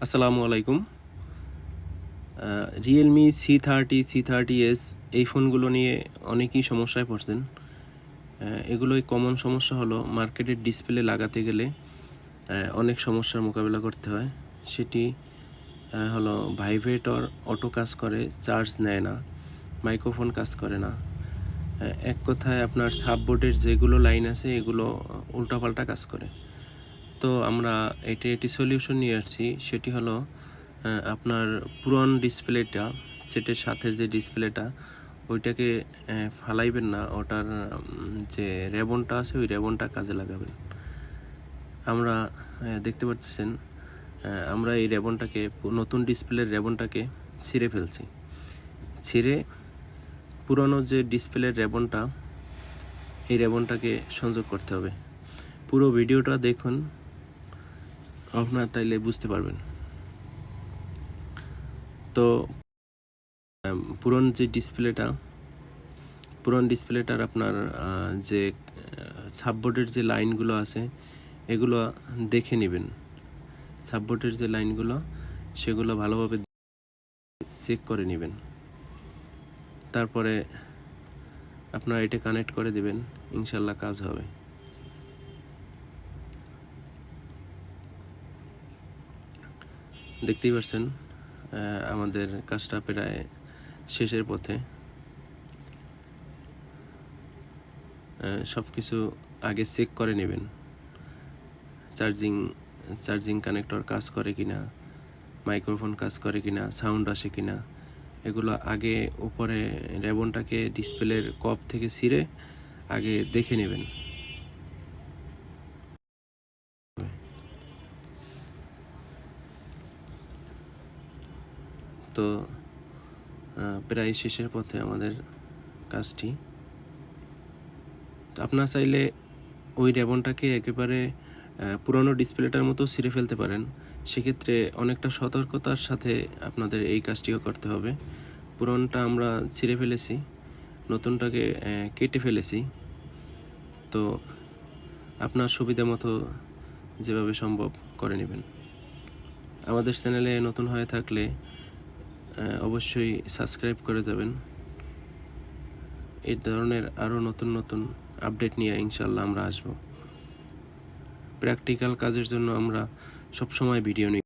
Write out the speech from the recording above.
আসসালামু আলাইকুম। Realme C30 C30s এই ফোনগুলো নিয়ে অনেকেই সমস্যায় পড়ছেন। এগুলোই কমন সমস্যা হলো মার্কেটের ডিসপ্লে লাগাতে গেলে অনেক সমস্যার মোকাবেলা করতে হয়। সেটি হলো ভাইব্রেটর অটো কাজ করে, চার্জ নেয় না, মাইক্রোফোন কাজ করে না। এক কথায় আপনার সাববোর্ডের যেগুলো লাইন আছে এগুলো উল্টাপাল্টা কাজ করে। তো আমরা এটি সলিউশন নিয়ে আসছি। সেটি হলো আপনার পুরন ডিসপ্লেটা, সেটের সাথে যে ডিসপ্লেটা ওইটাকে ফালাইবেন না, ওটার যে রেবনটা আছে ওই রেবনটা কাজে লাগাবেন। আমরা দেখতে পাচ্ছেন আমরা এই রেবনটাকে, নতুন ডিসপ্লের রেবনটাকে ছিঁড়ে ফেলছি। ছিঁড়ে পুরনো যে ডিসপ্লের রেবনটা, এই রেবনটাকে সংযোগ করতে হবে। পুরো ভিডিওটা দেখুন, আপনারা তাইলে বুঝতে পারবেন। তো পুরন ডিসপ্লেটার আপনার যে সাববোর্ডের যে লাইনগুলো আছে এগুলো দেখে নেবেন। সাববোর্ডের যে লাইনগুলো সেগুলো ভালোভাবে চেক করে নেবেন। তারপরে আপনারা এটা কানেক্ট করে দিবেন, ইনশাল্লাহ কাজ হবে। দেখতেই পাচ্ছেন আমাদের কাজটা প্রায় শেষের পথে। সব কিছু আগে চেক করে নেবেন, চার্জিং কানেক্টর কাজ করে কিনা, মাইক্রোফোন কাজ করে কিনা, সাউন্ড আসে কিনা, এগুলো আগে উপরে রেবনটাকে ডিসপ্লের কপ থেকে ছিঁড়ে আগে দেখে নেবেন। তো প্রায় শেষের পথে আমাদের কাজটি। তো আপনারা চাইলে ওই রেবনটাকে একেবারে পুরনো ডিসপ্লেটার মতো ছিঁড়ে ফেলতে পারেন। সেক্ষেত্রে অনেকটা সতর্কতার সাথে আপনাদের এই কাজটিও করতে হবে। পুরনটা আমরা ছিঁড়ে ফেলেছি, নতুনটাকে কেটে ফেলেছি। তো আপনার সুবিধা মতো যেভাবে সম্ভব করে নেবেন। আমাদের চ্যানেলে নতুন হয়ে থাকলে অবশ্যই সাবস্ক্রাইব করে যাবেন। এই ধরনের আরও নতুন নতুন আপডেট নিয়ে ইনশাল্লাহ আমরা আসব। প্র্যাকটিক্যাল কাজের জন্য আমরা সবসময় ভিডিও নিই।